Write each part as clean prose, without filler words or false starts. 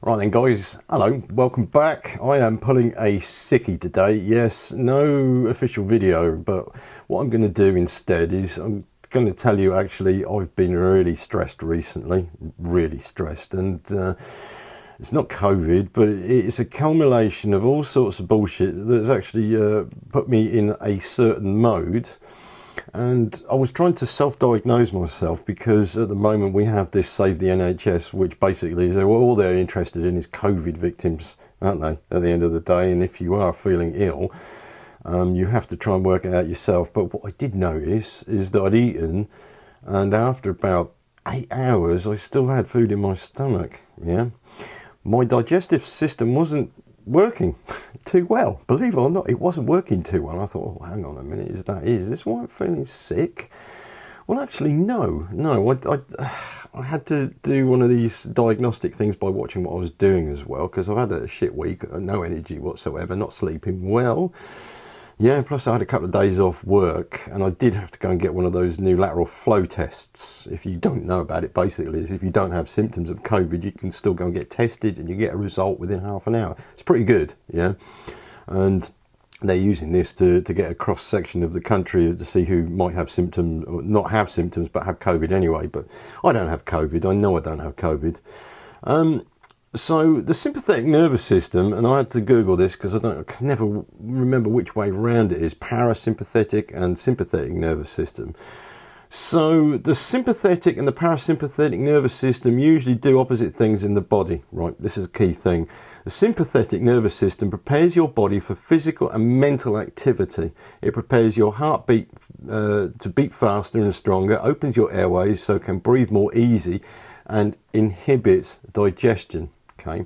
Right then guys, hello, welcome back. I am pulling a sickie today. Yes, no official video, but what I'm going to do instead is I'm going to tell you actually I've been really stressed recently, really stressed, and it's not COVID, but it's a culmination of all sorts of bullshit that's actually put me in a certain mode. And I was trying to self-diagnose myself because at the moment we have this Save the NHS, which basically is all they're interested in is COVID victims, aren't they, at the end of the day? And if you are feeling ill, you have to try and work it out yourself. But what I did notice is that I'd eaten, and after about 8 hours, I still had food in my stomach. Yeah, my digestive system wasn't working too well, believe it or not. It wasn't working too well. I thought, oh, hang on a minute, is this why I'm feeling sick? Well, actually, no. I had to do one of these diagnostic things by watching what I was doing as well, because I've had a shit week, no energy whatsoever, not sleeping well. Yeah, plus I had a couple of days off work, and I did have to go and get one of those new lateral flow tests. If you don't know about it, basically is if you don't have symptoms of COVID, you can still go and get tested and you get a result within half an hour. It's pretty good, yeah. And they're using this to get a cross section of the country to see who might have symptoms, or not have symptoms, but have COVID anyway. But I don't have COVID. I know I don't have COVID. So the sympathetic nervous system, and I had to Google this because I can never remember which way around it is, parasympathetic and sympathetic nervous system. So the sympathetic and the parasympathetic nervous system usually do opposite things in the body, right? This is a key thing. The sympathetic nervous system prepares your body for physical and mental activity. It prepares your heartbeat to beat faster and stronger, opens your airways so it can breathe more easy, and inhibits digestion. Okay.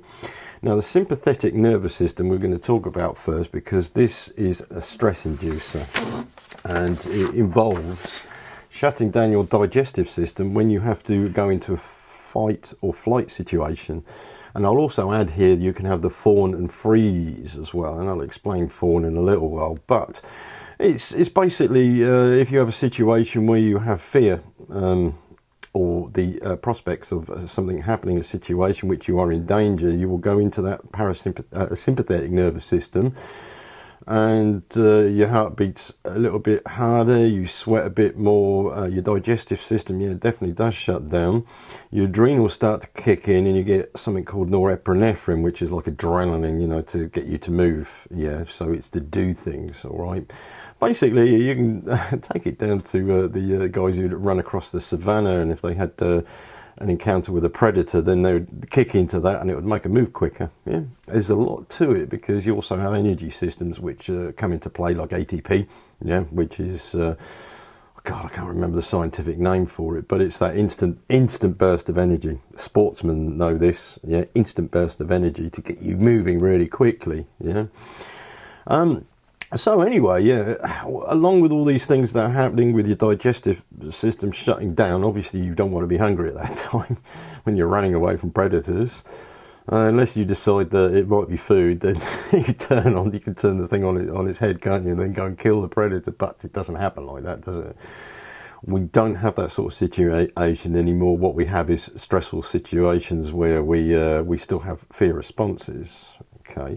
Now the sympathetic nervous system we're going to talk about first, because this is a stress inducer and it involves shutting down your digestive system when you have to go into a fight or flight situation. And I'll also add here you can have the fawn and freeze as well, and I'll explain fawn in a little while. But it's basically if you have a situation where you have fear or the prospects of something happening, a situation which you are in danger, you will go into that sympathetic nervous system, and your heart beats a little bit harder, you sweat a bit more, your digestive system, yeah, definitely does shut down. Your adrenals start to kick in, and you get something called norepinephrine, which is like adrenaline, you know, to get you to move. Yeah, so it's to do things, all right. Basically, you can take it down to the guys who run across the savannah, and if they had an encounter with a predator, then they would kick into that and it would make them move quicker. Yeah, there's a lot to it, because you also have energy systems which come into play, like ATP, yeah, which is God, I can't remember the scientific name for it, but it's that instant burst of energy. Sportsmen know this, yeah, instant burst of energy to get you moving really quickly, yeah. So anyway, yeah, along with all these things that are happening with your digestive system shutting down, obviously you don't want to be hungry at that time when you're running away from predators. Unless you decide that it might be food, then you can turn the thing on its head, can't you, and then go and kill the predator. But it doesn't happen like that, does it? We don't have that sort of situation anymore. What we have is stressful situations where we still have fear responses, okay?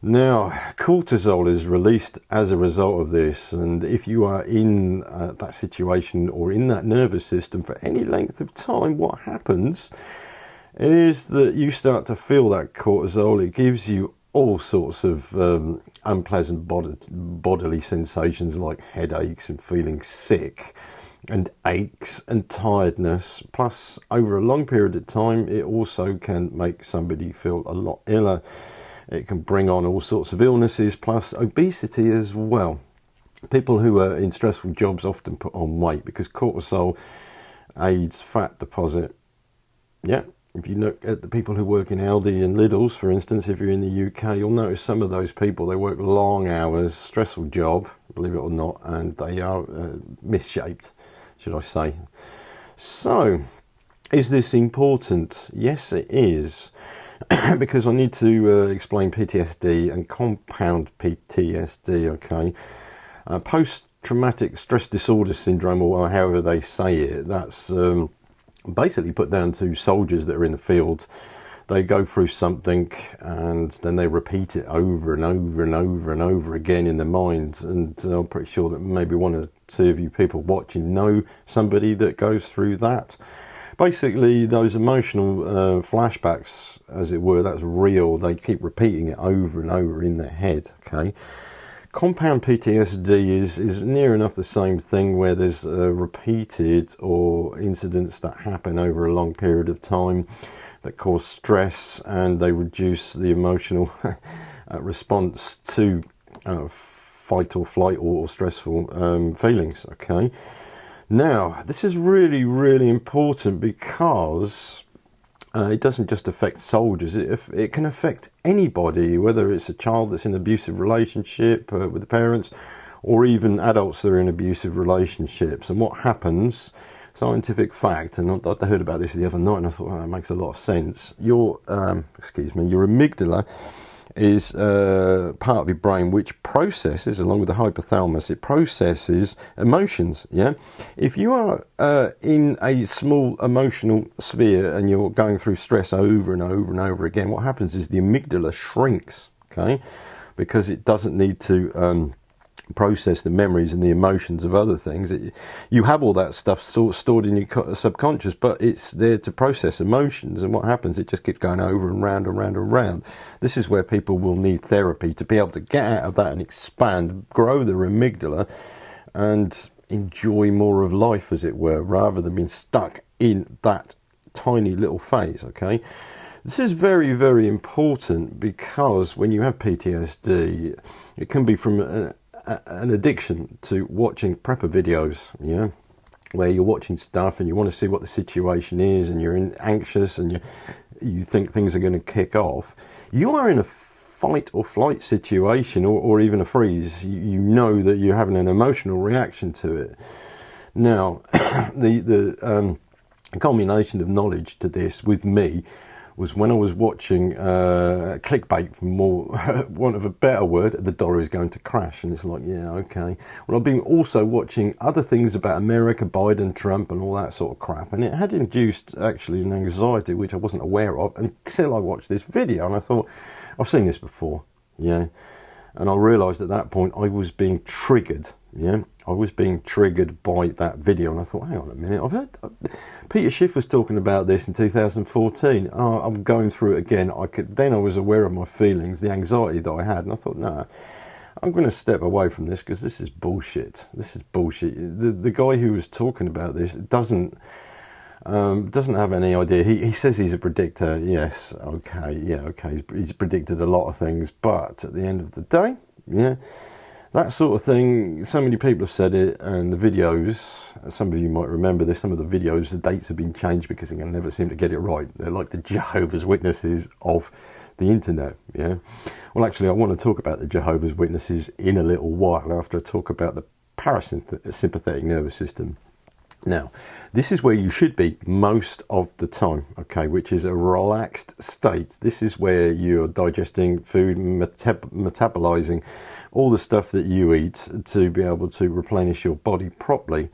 Now, cortisol is released as a result of this, and if you are in that situation or in that nervous system for any length of time, what happens is that you start to feel that cortisol. It gives you all sorts of unpleasant bodily sensations like headaches and feeling sick, and aches and tiredness. Plus, over a long period of time, it also can make somebody feel a lot iller. It can bring on all sorts of illnesses, plus obesity as well. People who are in stressful jobs often put on weight because cortisol aids fat deposit. Yeah, if you look at the people who work in Aldi and Lidl's, for instance, if you're in the UK, you'll notice some of those people, they work long hours, stressful job, believe it or not, and they are misshaped, should I say. So, is this important? Yes, it is. Because I need to explain PTSD and compound PTSD, okay? Post-traumatic stress disorder syndrome, or however they say it, that's basically put down to soldiers that are in the field they go through something and then they repeat it over and over and over and over again in their minds. And I'm pretty sure that maybe one or two of you people watching know somebody that goes through that. Basically, those emotional flashbacks, as it were, that's real. They keep repeating it over and over in their head, okay? Compound PTSD is near enough the same thing, where there's repeated or incidents that happen over a long period of time that cause stress, and they reduce the emotional response to fight or flight or stressful feelings, okay? Now, this is really, really important, because it doesn't just affect soldiers. It can affect anybody, whether it's a child that's in an abusive relationship with the parents, or even adults that are in abusive relationships. And what happens, scientific fact, and I heard about this the other night and I thought, well, that makes a lot of sense. Your amygdala is part of your brain which processes, along with the hypothalamus, it processes emotions. Yeah, if you are in a small emotional sphere and you're going through stress over and over and over again, what happens is the amygdala shrinks, okay, because it doesn't need to process the memories and the emotions of other things. You have all that stuff stored in your subconscious, but it's there to process emotions, and what happens, it just keeps going over and round and round and round. This is where people will need therapy to be able to get out of that and expand, grow their amygdala and enjoy more of life, as it were, rather than being stuck in that tiny little phase, okay? This is very, very important, because when you have PTSD, it can be from an addiction to watching prepper videos, yeah, where you're watching stuff and you want to see what the situation is, and you're anxious and you think things are going to kick off. You are in a fight or flight situation, or even a freeze. You know that you're having an emotional reaction to it. Now, the culmination of knowledge to this with me was when I was watching clickbait, for more want of a better word, the dollar is going to crash. And it's like, yeah, okay. Well, I've been also watching other things about America, Biden, Trump, and all that sort of crap. And it had induced actually an anxiety which I wasn't aware of until I watched this video. And I thought, I've seen this before, yeah. And I realised at that point I was being triggered, yeah. I was being triggered by that video, and I thought, hang on a minute, I've heard Peter Schiff was talking about this in 2014. Oh, I'm going through it again. Then I was aware of my feelings, the anxiety that I had, and I thought, no, I'm going to step away from this, because this is bullshit. This is bullshit. The guy who was talking about this doesn't have any idea. He says he's a predictor. Yes, okay, yeah, okay. He's predicted a lot of things, but at the end of the day, yeah, that sort of thing, so many people have said it, and the videos, some of you might remember this, some of the videos, the dates have been changed because they never seem to get it right. They're like the Jehovah's Witnesses of the internet, yeah. Well, actually, I want to talk about the Jehovah's Witnesses in a little while, after I talk about the parasympathetic nervous system. Now, this is where you should be most of the time, okay, which is a relaxed state. This is where you're digesting food, metabolizing all the stuff that you eat to be able to replenish your body properly.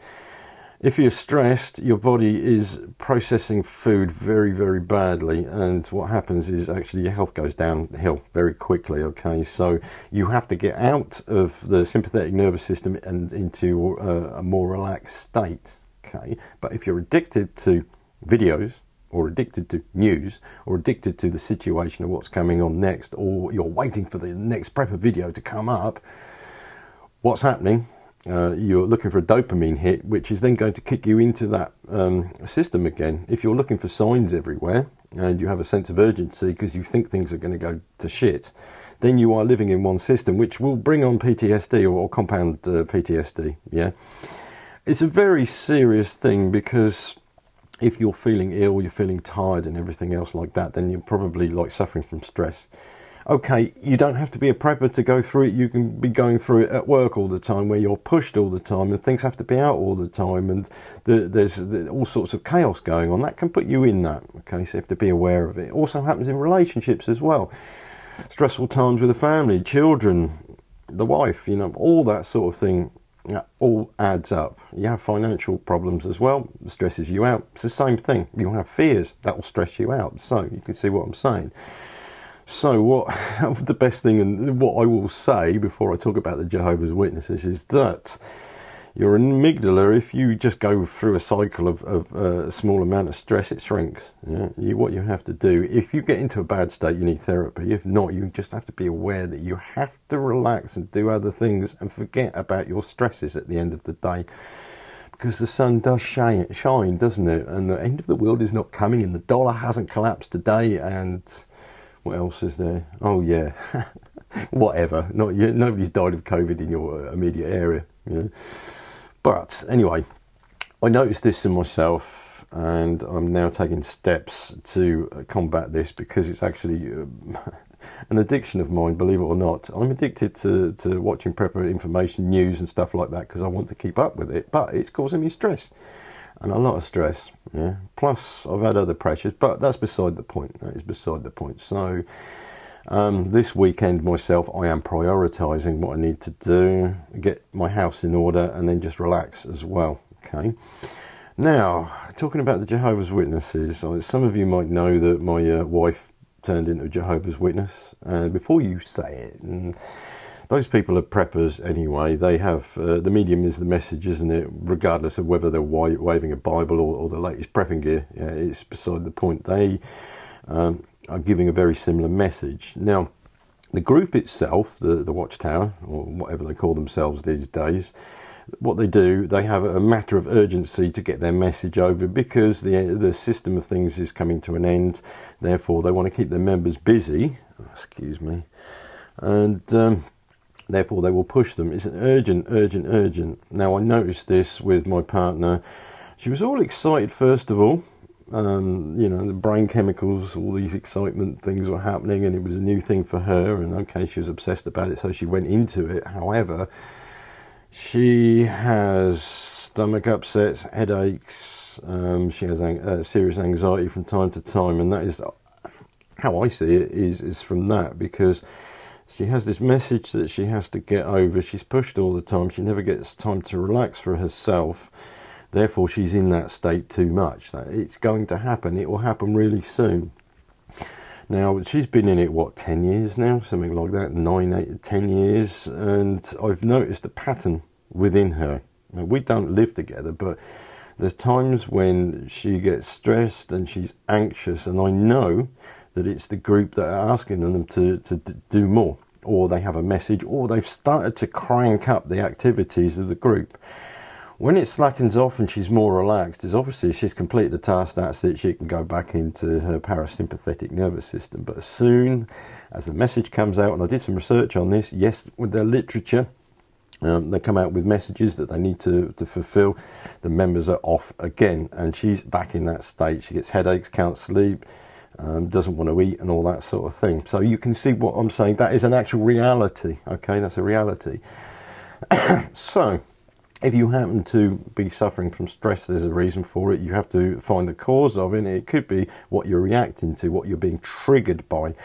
If you're stressed, your body is processing food very, very badly, and what happens is actually your health goes downhill very quickly, okay? So you have to get out of the sympathetic nervous system and into a more relaxed state. Okay, but if you're addicted to videos, or addicted to news, or addicted to the situation of what's coming on next, or you're waiting for the next prepper video to come up, what's happening? You're looking for a dopamine hit, which is then going to kick you into that system again. If you're looking for signs everywhere, and you have a sense of urgency because you think things are going to go to shit, then you are living in one system, which will bring on PTSD or compound PTSD, yeah? It's a very serious thing, because if you're feeling ill, you're feeling tired and everything else like that, then you're probably like suffering from stress. Okay, you don't have to be a prepper to go through it. You can be going through it at work all the time, where you're pushed all the time and things have to be out all the time, and there's all sorts of chaos going on. That can put you in that, okay, so you have to be aware of it. It also happens in relationships as well. Stressful times with the family, children, the wife, you know, all that sort of thing That all adds up. You have financial problems as well, it stresses you out. It's the same thing. You'll have fears, that will stress you out. So you can see what I'm saying. So what the best thing, and what I will say before I talk about the Jehovah's Witnesses, is that your amygdala, if you just go through a cycle of a small amount of stress, it shrinks. Yeah? What you have to do, if you get into a bad state, you need therapy. If not, you just have to be aware that you have to relax and do other things and forget about your stresses at the end of the day. Because the sun does shine, doesn't it? And the end of the world is not coming, and the dollar hasn't collapsed today, and what else is there? Oh yeah, whatever. Nobody's died of COVID in your immediate area. Yeah. But anyway, I noticed this in myself, and I'm now taking steps to combat this, because it's actually an addiction of mine, believe it or not. I'm addicted to watching prepper information, news and stuff like that, because I want to keep up with it, but it's causing me stress, and a lot of stress. Yeah. Plus I've had other pressures, but that's beside the point. That is beside the point. So this weekend myself, I am prioritising what I need to do, get my house in order, and then just relax as well. Okay. Now, talking about the Jehovah's Witnesses, some of you might know that my wife turned into a Jehovah's Witness. And before you say it, those people are preppers anyway. They have, the medium is the message, isn't it? Regardless of whether they're waving a Bible or the latest prepping gear. Yeah, it's beside the point. They are giving a very similar message. Now, the group itself, the Watchtower, or whatever they call themselves these days, what they do, they have a matter of urgency to get their message over, because the system of things is coming to an end. Therefore, they want to keep their members busy. Excuse me. And therefore, they will push them. It's an urgent. Now, I noticed this with my partner. She was all excited, first of all. You know, the brain chemicals, all these excitement things were happening, and it was a new thing for her, and okay, she was obsessed about it, so she went into it. However, she has stomach upsets, headaches, she has serious anxiety from time to time, and that is how I see it, is from that, because she has this message that she has to get over. She's pushed all the time, she never gets time to relax for herself. Therefore, she's in that state too much. It's going to happen. It will happen really soon. Now, she's been in it, what, 10 years now? Something like that, 9, 8, 10 years. And I've noticed a pattern within her. Now, we don't live together, but there's times when she gets stressed and she's anxious. And I know that it's the group that are asking them to do more. Or they have a message, or they've started to crank up the activities of the group. When it slackens off and she's more relaxed, is obviously she's completed the task, that's it, she can go back into her parasympathetic nervous system. But as soon as the message comes out, and I did some research on this, yes, with their literature, they come out with messages that they need to fulfill, the members are off again, and she's back in that state. She gets headaches, can't sleep, doesn't want to eat, and all that sort of thing. So you can see what I'm saying. That is an actual reality, okay? That's a reality. So, if you happen to be suffering from stress, there's a reason for it. You have to find the cause of it. It could be what you're reacting to, what you're being triggered by,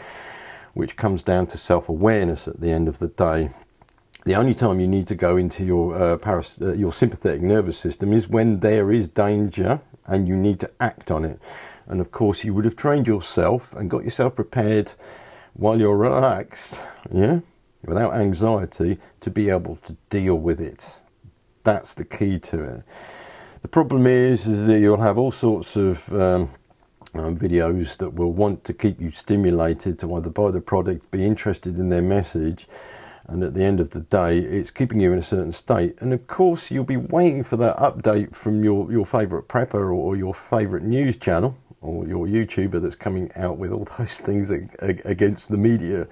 which comes down to self-awareness at the end of the day. The only time you need to go into your sympathetic nervous system is when there is danger and you need to act on it. And of course, you would have trained yourself and got yourself prepared while you're relaxed, yeah, without anxiety, to be able to deal with it. That's the key to it. The problem is that you'll have all sorts of videos that will want to keep you stimulated to either buy the product, be interested in their message, and at the end of the day, it's keeping you in a certain state. And of course, you'll be waiting for that update from your favourite prepper or your favourite news channel or your YouTuber that's coming out with all those things against the media.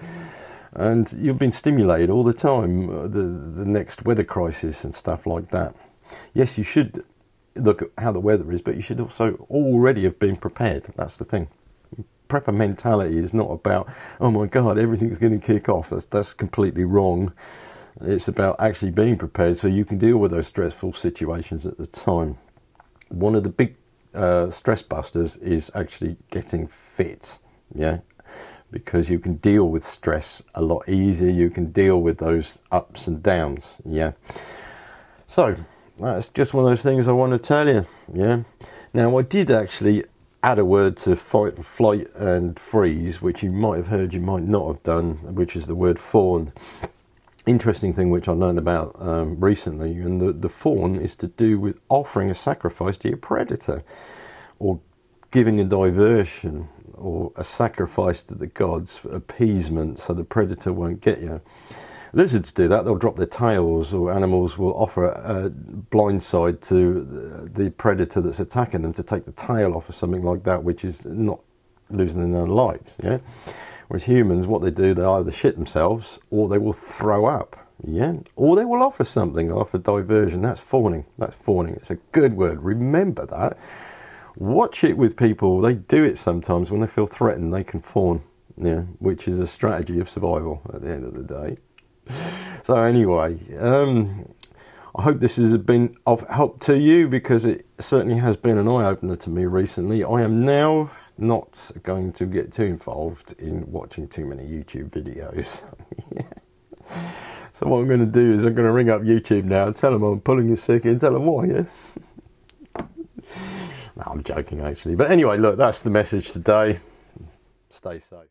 And you've been stimulated all the time, the next weather crisis and stuff like that. Yes, you should look at how the weather is, but you should also already have been prepared. That's the thing. Prepper mentality is not about, oh my God, everything's going to kick off. That's completely wrong. It's about actually being prepared so you can deal with those stressful situations at the time. One of the big stress busters is actually getting fit, yeah? Because you can deal with stress a lot easier. You can deal with those ups and downs, yeah. So that's just one of those things I want to tell you. Yeah. Now I did actually add a word to fight, flight and freeze, which you might have heard, you might not have done, which is the word fawn. Interesting thing which I learned about recently, and the fawn is to do with offering a sacrifice to your predator, or giving a diversion or a sacrifice to the gods for appeasement so the predator won't get you. Lizards do that, they'll drop their tails, or animals will offer a blindside to the predator that's attacking them to take the tail off or something like that, which is not losing their lives. Yeah. Whereas humans, what they do, they either shit themselves or they will throw up, yeah, or they will offer something, offer diversion. That's fawning. That's fawning. It's a good word. Remember that. Watch it with people. They do it sometimes when they feel threatened. They can fawn, yeah, which is a strategy of survival at the end of the day. So anyway, I hope this has been of help to you, because it certainly has been an eye-opener to me recently. I am now not going to get too involved in watching too many YouTube videos. Yeah. So what I'm going to do is I'm going to ring up YouTube now and tell them I'm pulling a sickie and tell them why, yeah? No, I'm joking actually. But anyway, look, that's the message today. Stay safe.